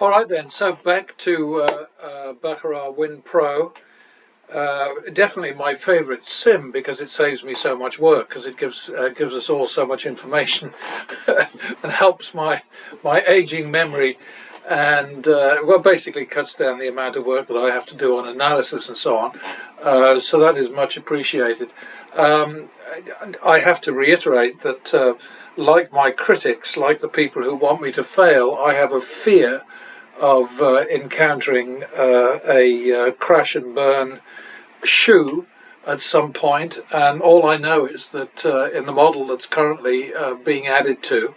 All right then, so back to Baccarat Win Pro. Definitely my favourite sim because it saves me so much work, because it gives us all so much information and helps my aging memory, and well, basically cuts down the amount of work that I have to do on analysis and so on. So that is much appreciated. I have to reiterate that, like my critics, like the people who want me to fail, I have a fear of encountering a crash and burn shoe at some point, and all I know is that in the model that's currently being added to,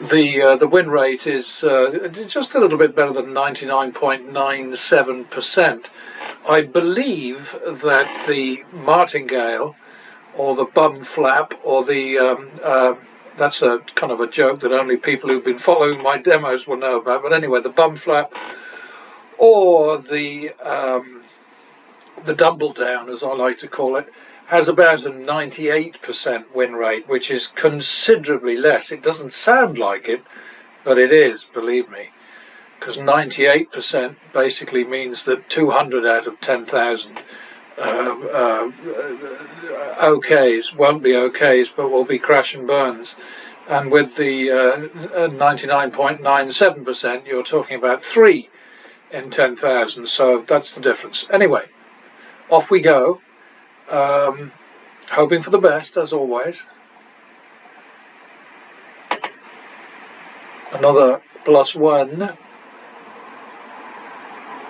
the win rate is just a little bit better than 99.97%. I believe that the martingale, or the bum flap, or the that's a kind of a joke that only people who've been following my demos will know about, but anyway, the bum flap, or the dumble down, as I like to call it, has about a 98% win rate, which is considerably less. It doesn't sound like it, but it is, believe me, because 98% basically means that 200 out of 10,000 OKs won't be OKs, but will be crash and burns. And with the 99.97%, you're talking about 3 in 10,000, so that's the difference. Anyway, off we go, hoping for the best as always. Another +1,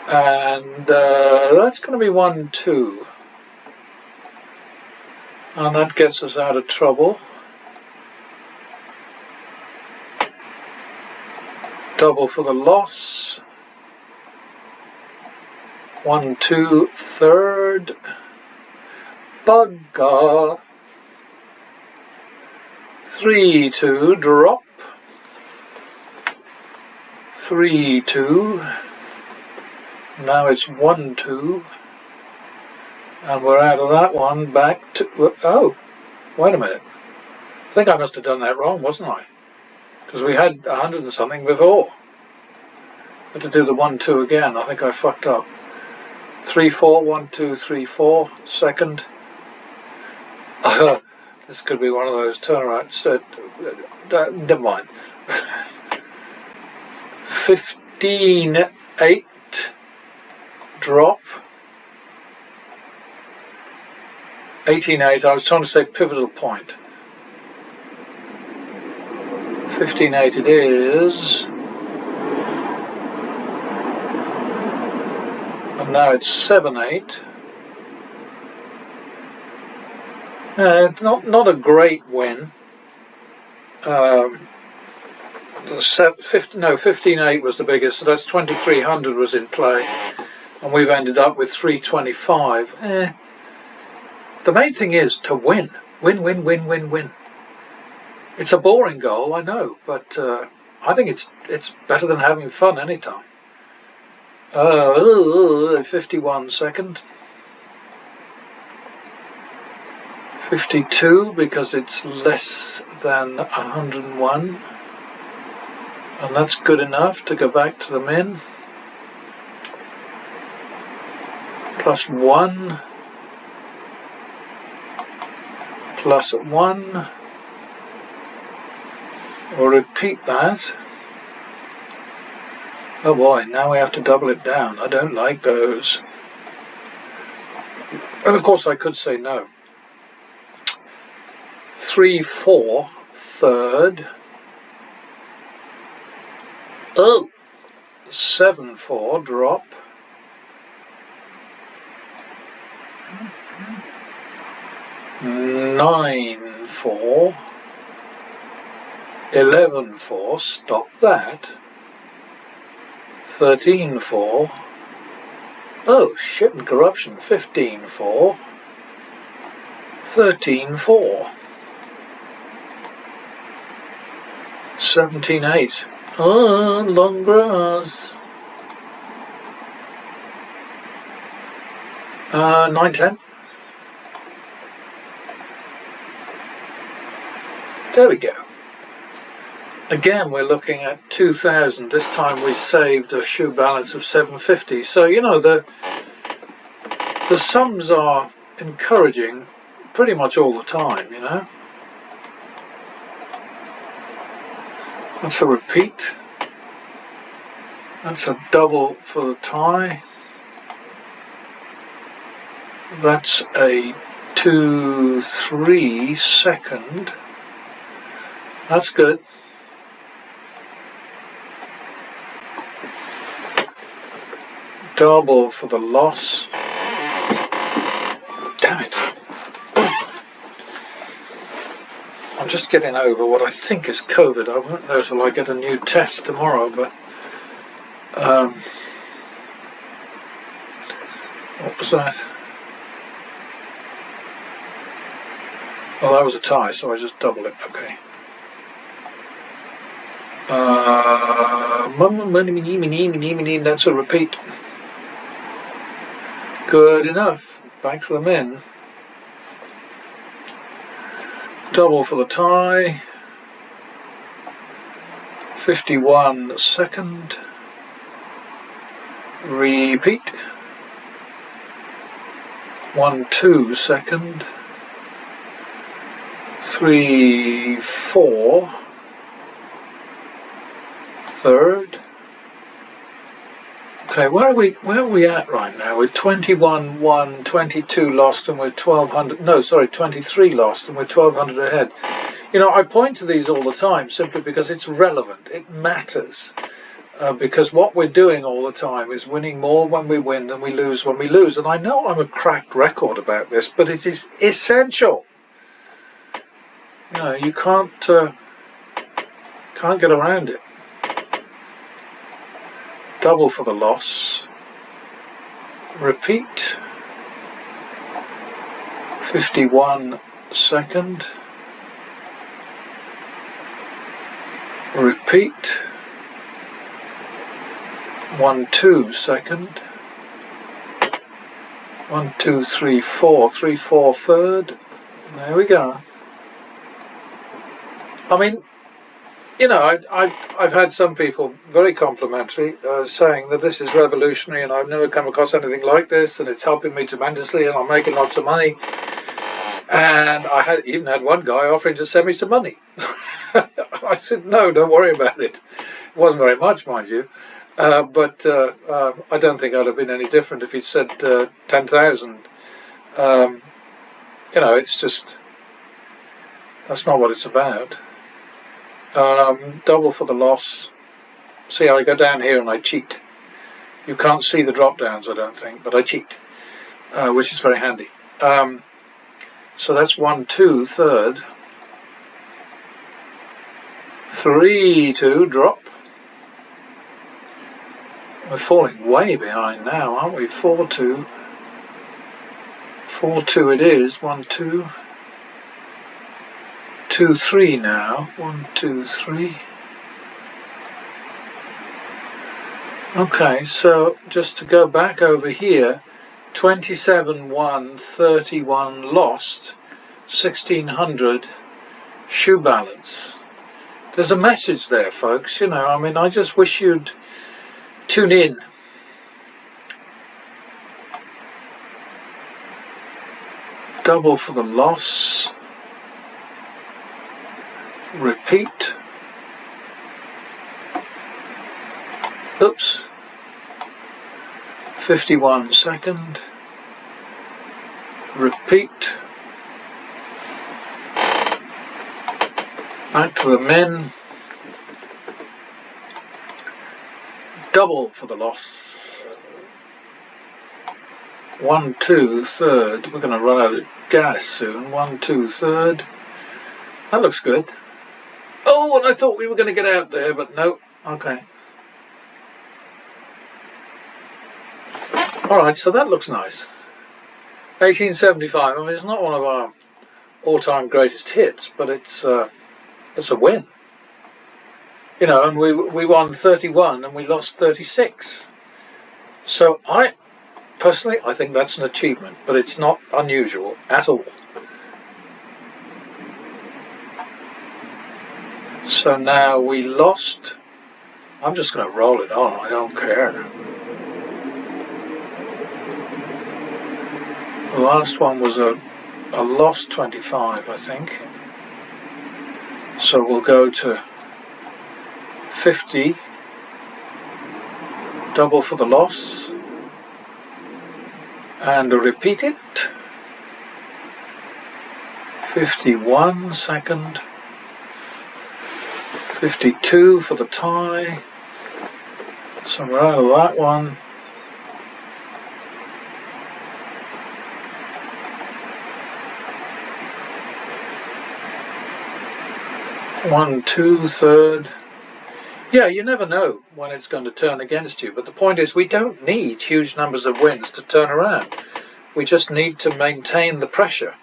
and that's going to be 1, 2, and that gets us out of trouble. Double for the loss. 1, 2, third. Bugger. 3, 2, drop. 3, 2. Now it's 1, 2. And we're out of that one, back to... Oh, wait a minute. I think I must have done that wrong, wasn't I? Because we had 100 and something before. Had to do the 1, 2 again. I think I fucked up. 3, 4, 1, 2, 3, 4, second. This could be one of those turnarounds. Never mind. 15, 8, drop. 18, 8, I was trying to say pivotal point. 15, 8 it is. And now it's 7, 8. Not a great win. 15, 8 was the biggest, so that's 2,300 was in play, and we've ended up with 325. The main thing is to win. Win, win, win, win, win. It's a boring goal, I know, but I think it's better than having fun anytime. 51 second. 52 because it's less than 101. And that's good enough to go back to the min. +1. +1. We'll repeat that. Oh boy, now we have to double it down. I don't like those. And of course I could say no. 3, 4, third. Oh, 7, 4, drop. 9, 4. 11, 4, stop that. 13, 4. Oh, shit and corruption. 15, 4. 13, 4. 17, 8. Oh, long grass. 9, 10. There we go. Again, we're looking at 2,000. This time we saved a shoe balance of 750. So, you know, the sums are encouraging pretty much all the time, you know. That's a repeat. That's a double for the tie. That's a 2-3 second. That's good. Double for the loss. Damn it. I'm just getting over what I think is COVID. I won't know till I get a new test tomorrow, but what was that? Well, that was a tie, so I just double it. Okay. That's a repeat. Good enough. Back to the min. Double for the tie. 51 second. Repeat. 1-2 second. 3-4 third. Okay, where are we at right now? We're 21 won, 22 lost, and we're 1200. No, sorry, 23 lost, and we're 1200 ahead. You know, I point to these all the time simply because it's relevant. It matters. Because what we're doing all the time is winning more when we win than we lose when we lose. And I know I'm a cracked record about this, but it is essential. You know, you can't get around it. Double for the loss. Repeat. 51 second. Repeat. 1-2 second. 1, 2, 3, 4. 3, 4 third. There we go. I mean, you know, I've had some people very complimentary saying that this is revolutionary and I've never come across anything like this and it's helping me tremendously and I'm making lots of money. And I even had one guy offering to send me some money. I said, no, don't worry about it. It wasn't very much, mind you. But I don't think I'd have been any different if he'd said 10,000. You know, it's just, that's not what it's about. Double for the loss. See, I go down here and I cheat. You can't see the drop downs, I don't think, but I cheat, which is very handy. So that's 1-2 third. 3-2 drop. We're falling way behind now, aren't we? 4-2. 4-2 it is. 1-2. 2-3 now. 1, 2, 3. Okay, so just to go back over here, 27 won, 31 lost, 1600 shoe balance. There's a message there, folks. You know, I mean, I just wish you'd tune in. Double for the loss. Repeat. Oops. 51 second. Repeat. Back to the men. Double for the loss. 1, 2 third. We're going to run out of gas soon. 1, 2 third. That looks good. Oh, and I thought we were going to get out there, but no. Okay. Alright, so that looks nice. 1875. I mean, it's not one of our all-time greatest hits, but it's a win. You know, and we won 31 and we lost 36. So I think that's an achievement, but it's not unusual at all. So now we lost. I'm just going to roll it on, I don't care. The last one was a loss 25, I think. So we'll go to 50, double for the loss, and repeat it. 51 second, 52 for the tie, so we're out of that one. One, two, third. Yeah, you never know when it's going to turn against you, but the point is we don't need huge numbers of wins to turn around. We just need to maintain the pressure.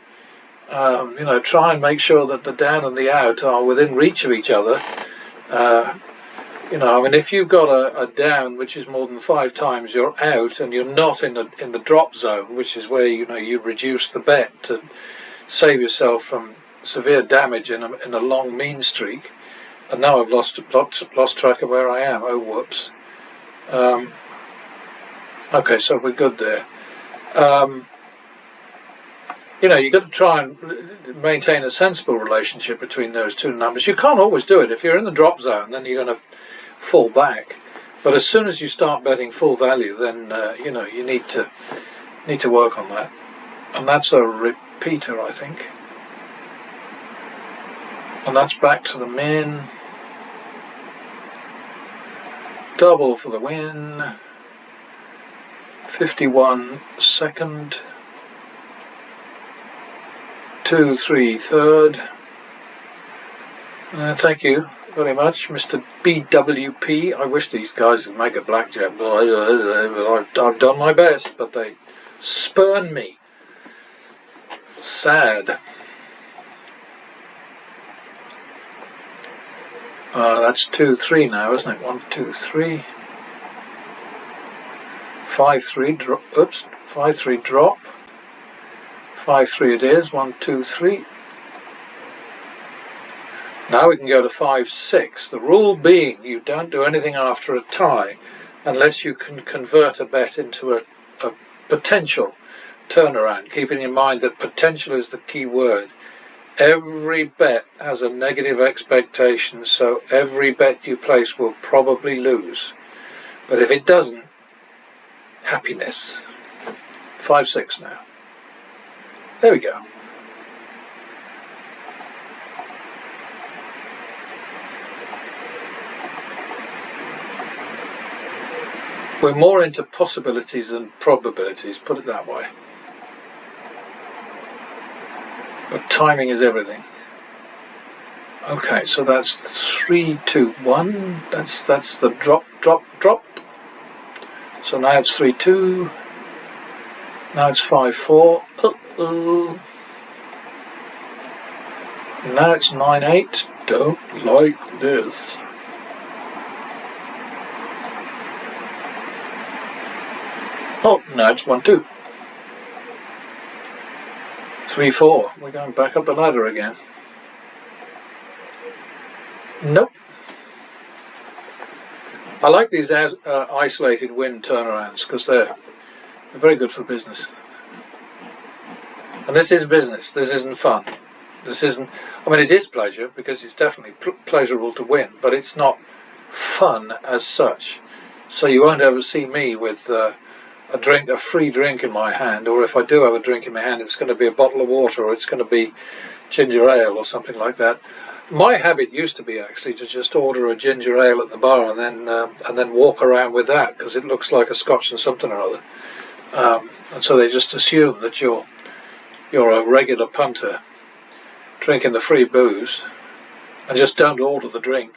You know, try and make sure that the down and the out are within reach of each other. You know, I mean, if you've got a down which is more than 5 times your out, and you're not in the drop zone, which is where you reduce the bet to save yourself from severe damage in a long mean streak. And now I've lost track of where I am. Oh, whoops. Okay, so we're good there. You know, you've got to try and maintain a sensible relationship between those two numbers. You can't always do it. If you're in the drop zone, then you're going to fall back. But as soon as you start betting full value, then you know, you need to work on that. And that's a repeater, I think. And that's back to the min. Double for the win. 51 second. 2, 3 third. Thank you very much, Mr. BWP. I wish these guys would make a blackjack, but I've done my best, but they spurn me. Sad. That's 2, 3 now, isn't it? 1, 2, 3. 5, 3 drop. Oops, 5, 3 drop. 5, 3 it is. 1, 2, 3. Now we can go to 5, 6. The rule being you don't do anything after a tie unless you can convert a bet into a potential turnaround, keeping in mind that potential is the key word. Every bet has a negative expectation, so every bet you place will probably lose. But if it doesn't, happiness. 5, 6 now. There we go. We're more into possibilities than probabilities, put it that way. But timing is everything. Okay, so that's 3, 2, 1. That's the drop, drop, drop. So now it's 3, 2. Now it's 5, 4. Uh-oh. Now it's 9, 8. Don't like this. Oh, now it's 1, 2. 3, 4. We're going back up the ladder again. Nope. I like these isolated win turnarounds because they're very good for business. And this is business. This isn't fun. This isn't. I mean, it is pleasure because it's definitely pleasurable to win, but it's not fun as such. So you won't ever see me with a free drink in my hand, or if I do have a drink in my hand, it's going to be a bottle of water, or it's going to be ginger ale or something like that. My habit used to be actually to just order a ginger ale at the bar and then walk around with that because it looks like a Scotch and something or other. And so they just assume that you're a regular punter drinking the free booze, and just don't order the drink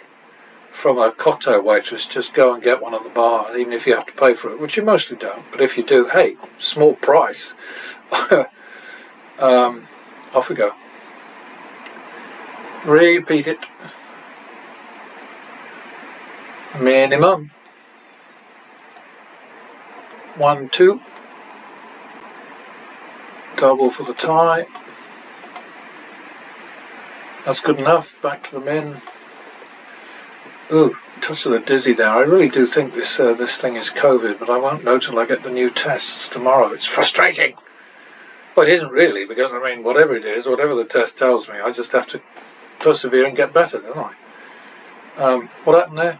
from a cocktail waitress. Just go and get one at the bar, even if you have to pay for it, which you mostly don't, but if you do, hey, small price. Off we go. Repeat it. Minimum. 1, 2. Double for the tie. That's good enough. Back to the min. Ooh, touch of the dizzy there. I really do think this thing is COVID, but I won't know till I get the new tests tomorrow. It's frustrating. Well, it isn't really, because I mean, whatever it is, whatever the test tells me, I just have to persevere and get better, don't I? What happened there?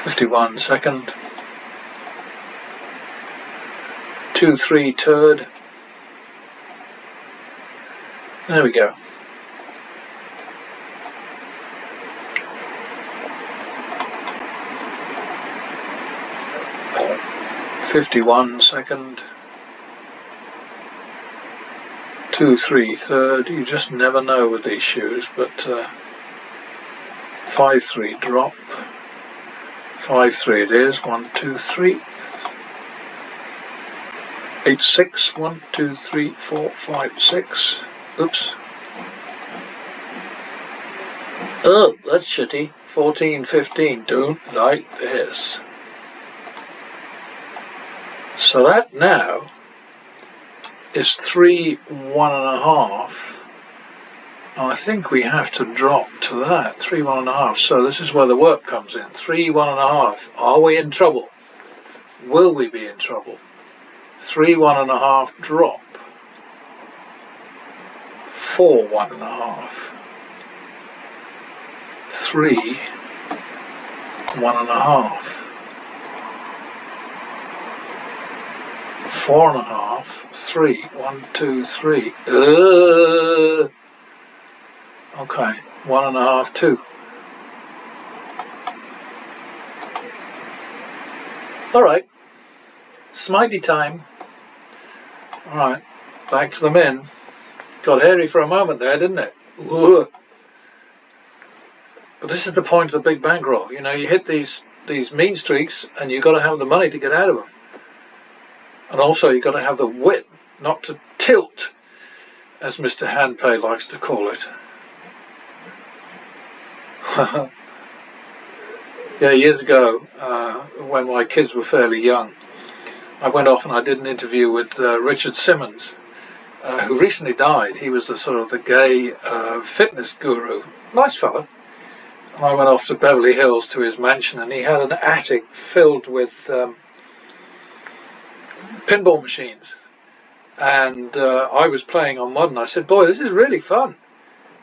$51 second. 2-3 turd. There we go. $51 second. 2-3 third. You just never know with these shoes, but 5-3 drop. 5-3 it is. 1-2-3. 8-6. 1, 2, 3, 4, 5, 6. Oops. Oh, that's shitty. 14-15. Don't like this. So that now is 3 1.5. And I think we have to drop to that. 3 1.5. So this is where the work comes in. 3 1.5. Are we in trouble? Will we be in trouble? 3 1.5 drop. 4 1.5. 3 1.5. 4.5. 3. 1, 2, 3. Okay. 1.5. 2. All right. Smitey time. All right. Back to the min. Got hairy for a moment there, didn't it? Whoa. But this is the point of the big bankroll. You know, you hit these mean streaks, and you've got to have the money to get out of them. And also, you've got to have the wit not to tilt, as Mr. Handpay likes to call it. Yeah, years ago, when my kids were fairly young, I went off and I did an interview with Richard Simmons, who recently died. He was the sort of the gay fitness guru. Nice fella. And I went off to Beverly Hills to his mansion, and he had an attic filled with pinball machines. And I was playing on one, and I said, "Boy, this is really fun."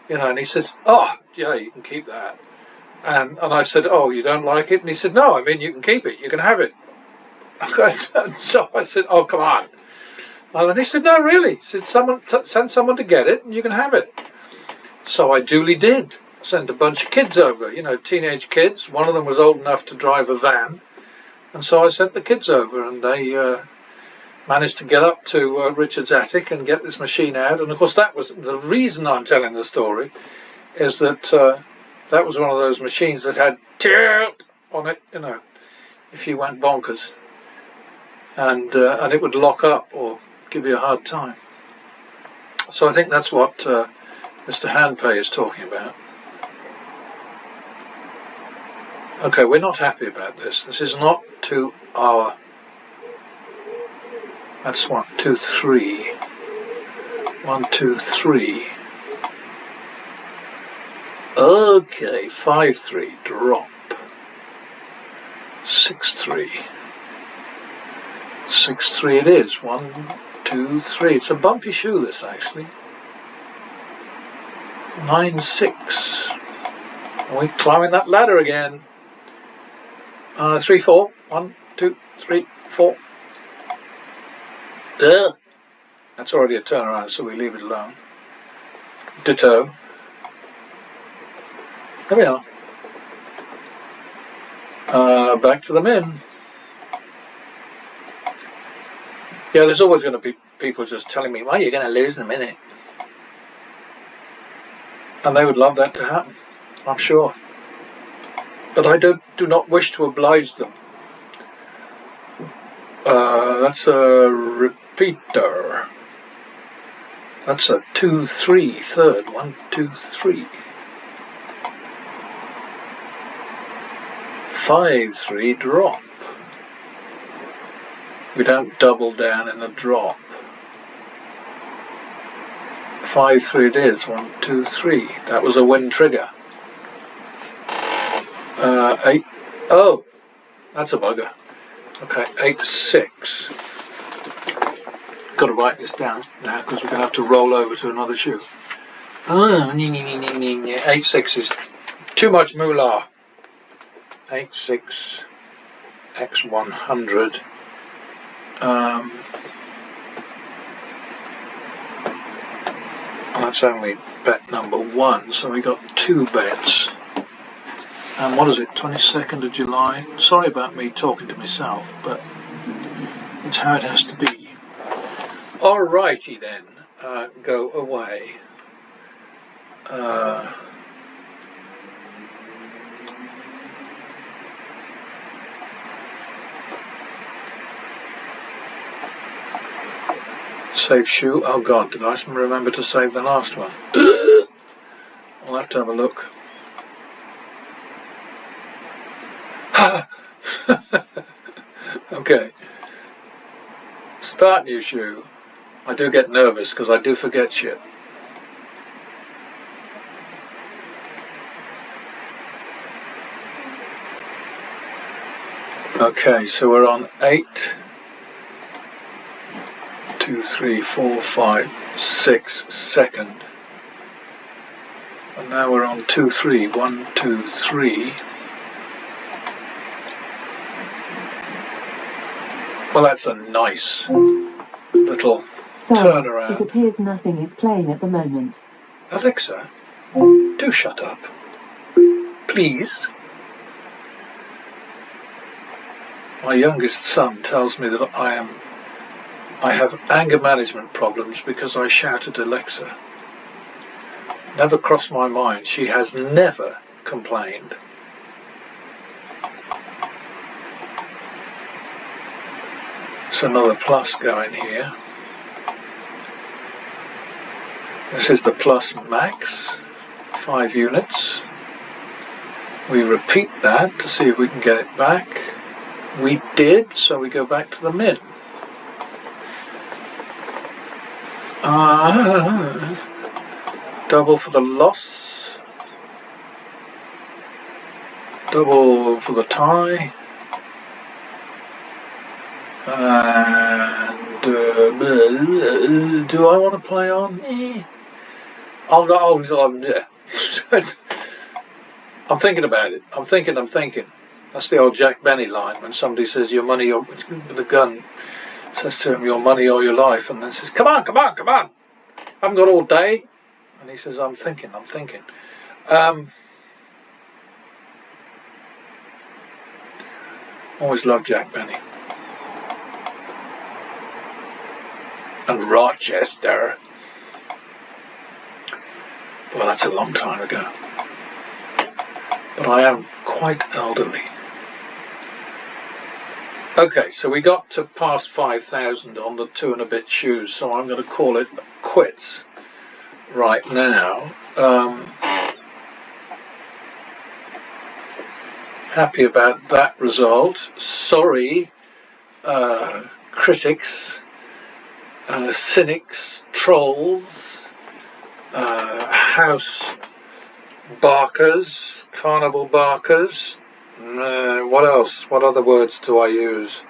You know, and he says, "Oh, yeah, you can keep that." And I said, "Oh, you don't like it?" And he said, "No, I mean, you can keep it. You can have it." So I said, "Oh, come on." And he said, "No, really." He said, "Send someone to get it, and you can have it." So I duly did. Sent a bunch of kids over, you know, teenage kids. One of them was old enough to drive a van. And so I sent the kids over, and they managed to get up to Richard's attic and get this machine out. And of course, that was the reason I'm telling the story, is that that was one of those machines that had tilt on it, you know, if you went bonkers. And it would lock up or give you a hard time. So I think that's what Mr. Handpay is talking about. Okay, we're not happy about this. This is not to our... That's 1, 2, 3. 1, 2, 3. Okay, 5-3, drop. 6-3. 6-3 it is. 1, 2, 3. It's a bumpy shoe, this, actually. 9-6. Are we climbing that ladder again? 3-4. 1, 2, 3, 4. That's already a turnaround, so we leave it alone. Ditto. There we are. Back to the min. Yeah, there's always going to be people just telling me, "Well, you're going to lose in a minute." And they would love that to happen, I'm sure. But I do not wish to oblige them. That's a repeater. That's a 2-3 third. 1, 2, 3. 5-3 drop. We don't double down in a drop. 5-3 it is. 1, 2, 3. That was a win trigger. 8. Oh, that's a bugger. Okay, 8-6. Got to write this down now because we're going to have to roll over to another shoe. 8-6 is too much moolah. 8-6 x 100. That's only bet number 1, so we got 2 bets. And what is it, 22nd of July? Sorry about me talking to myself, but it's how it has to be. Alrighty then, go away. Save shoe. Oh God, did I remember to save the last one? I'll have to have a look. Okay. Start new shoe. I do get nervous because I do forget shit. Okay, so we're on 8, 2, 3, 4, 5, 6 second. And now we're on 2, 3, 1, 2, 3. Well, that's a nice little turnaround. It appears nothing is playing at the moment. Alexa, do shut up. Please. My youngest son tells me that I have anger management problems because I shout at Alexa. Never crossed my mind. She has never complained. There's another plus going here. This is the plus max, 5 units. We repeat that to see if we can get it back. We did, so we go back to the min. Double for the loss. Double for the tie. And do I want to play on? I'm thinking about it. I'm thinking. That's the old Jack Benny line when somebody says your money or with a gun says to him your money or your life, and then says come on. I haven't got all day, and he says I'm thinking. Always loved Jack Benny. And Rochester. Well, that's a long time ago. But I am quite elderly. Okay, so we got to past 5,000 on the 2 and a bit shoes, so I'm going to call it quits right now. Happy about that result. Sorry, critics. Cynics, trolls, house barkers, carnival barkers, what else? What other words do I use?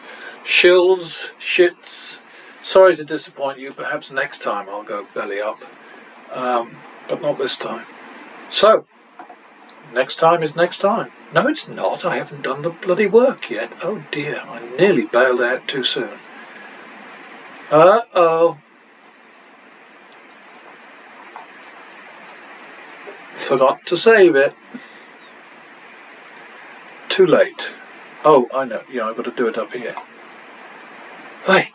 Shills, shits. Sorry to disappoint you, perhaps next time I'll go belly up, but not this time. So, next time is next time. No, it's not. I haven't done the bloody work yet. Oh dear, I nearly bailed out too soon. Uh-oh. Forgot to save it. Too late. Oh, I know. Yeah, I've got to do it up here. Hey.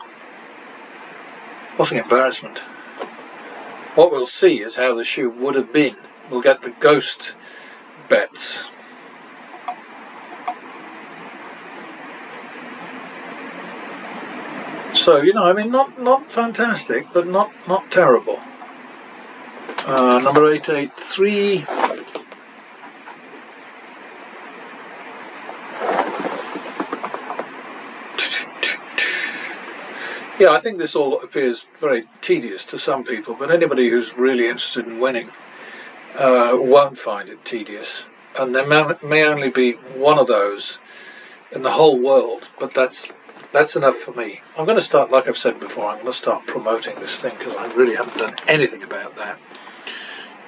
What an embarrassment. What we'll see is how the shoe would have been. We'll get the ghost bets. So, you know, I mean, not fantastic, but not terrible. Number 883. Yeah, I think this all appears very tedious to some people, but anybody who's really interested in winning won't find it tedious. And there may only be one of those in the whole world, but that's enough for me. I'm going to start, like I've said before, I'm going to start promoting this thing, because I really haven't done anything about that,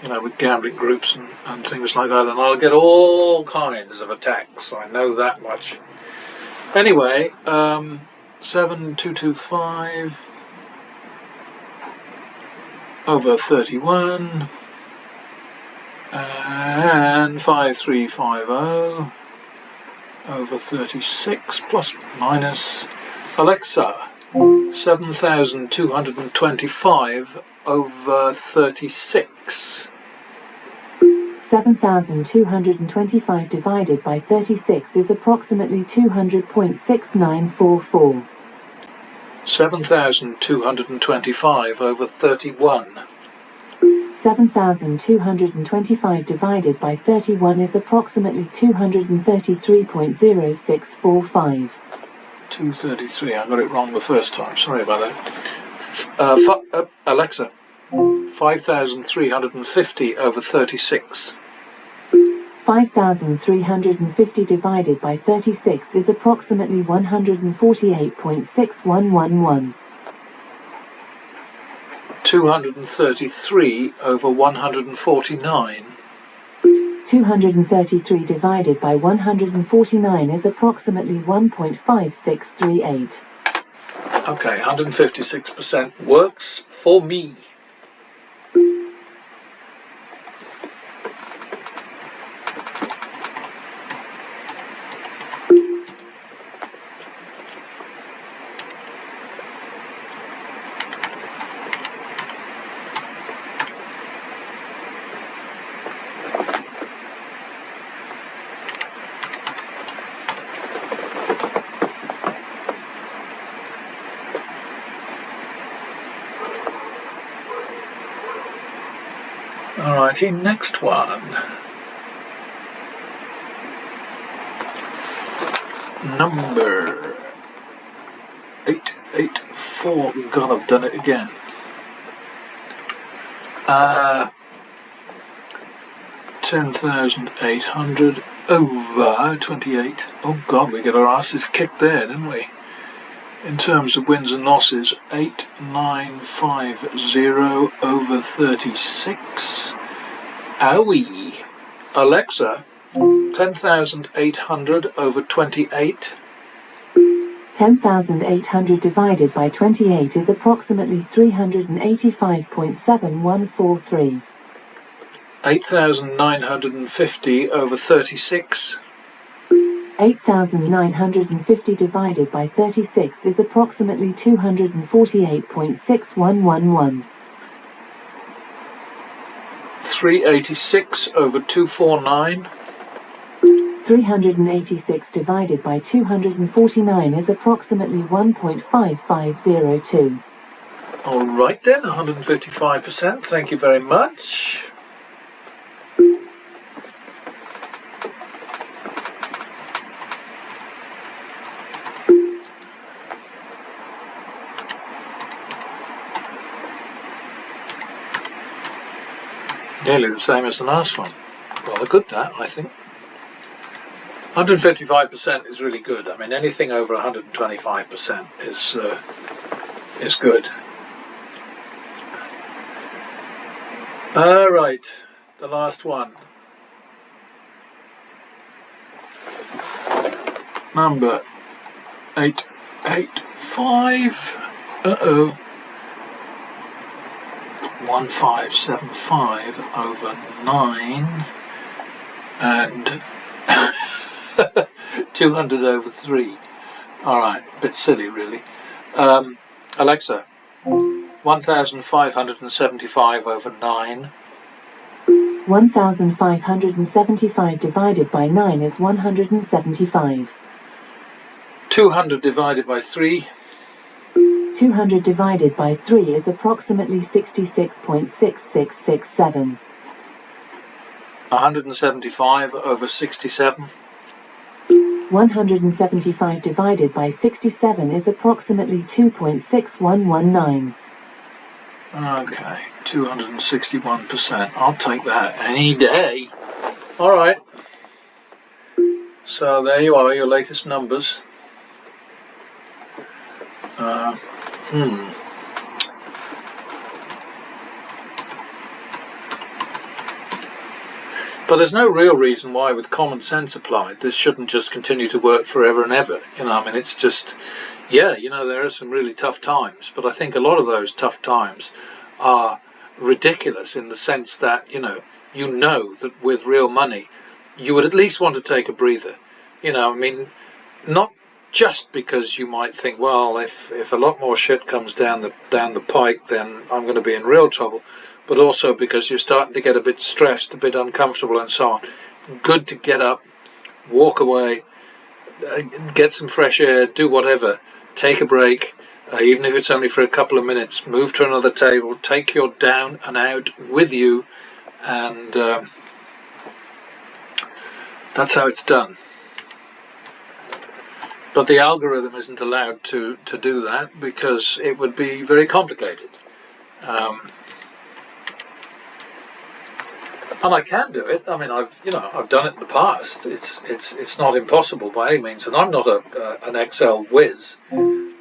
you know, with gambling groups and things like that, and I'll get all kinds of attacks, I know that much. Anyway, 7225 over 31 and 5350 over 36 plus minus. Alexa, 7225 over 36. 7,225 divided by 36 is approximately 200.6944. 7,225 over 31. 7,225 divided by 31 is approximately 233.0645. 233, I got it wrong the first time, sorry about that. Alexa, 5,350 over 36. 5,350 divided by 36 is approximately 148.6111. 233 over 149. 233 divided by 149 is approximately 1.5638. Okay, 156% works for me. Alrighty, next one. Number 884. God, I've done it again. 10,800 over 28. Oh God, we get our asses kicked there, didn't we? In terms of wins and losses, 8950 over 36. Owie. Alexa, 10,800 over 28. 10,800 divided by 28 is approximately 385.7143. 8,950 over 36. 8,950 divided by 36 is approximately 248.6111. 386 over 249. 386 divided by 249 is approximately 1.5502. All right then, 155%. Thank you very much. Nearly the same as the last one. Rather good, that, I think. 155% is really good. I mean, anything over 125% is good. All right, the last one. Number 885. 1575 over 9 and 200 over 3. Alright, a bit silly really. Alexa, 1575 over 9. 1575 divided by 9 is 175. 200 divided by 3. 200 divided by 3 is approximately 66.6667. 175 over 67. 175 divided by 67 is approximately 2.6119. Okay, 261%. I'll take that any day. All right. So there you are, your latest numbers. But there's no real reason why, with common sense applied, this shouldn't just continue to work forever and ever. You know, I mean, it's just, yeah, you know, there are some really tough times, but I think a lot of those tough times are ridiculous in the sense that, you know that with real money, you would at least want to take a breather. You know, I mean, not just because you might think, well, if a lot more shit comes down the pike, then I'm going to be in real trouble, but also because you're starting to get a bit stressed, a bit uncomfortable, and so on. Good to get up, walk away, get some fresh air, do whatever, take a break, even if it's only for a couple of minutes, move to another table, take your down and out with you, and that's how it's done. But the algorithm isn't allowed to do that because it would be very complicated. And I can do it. I mean, I've done it in the past. It's not impossible by any means, and I'm not an Excel whiz.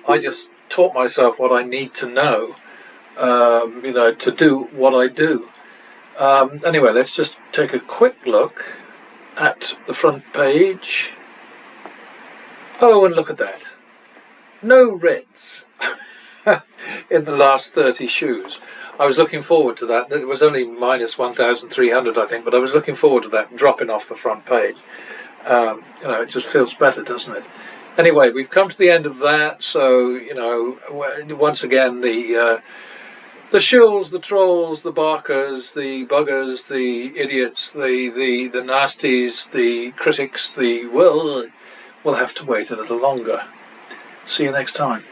I just taught myself what I need to know, to do what I do. Anyway, let's just take a quick look at the front page. Oh, and look at that. No reds in the last 30 shoes. I was looking forward to that. It was only minus 1,300, I think, but I was looking forward to that dropping off the front page. It just feels better, doesn't it? Anyway, we've come to the end of that, so, once again, the shills, the trolls, the barkers, the buggers, the idiots, the nasties, the critics, we'll have to wait a little longer. See you next time.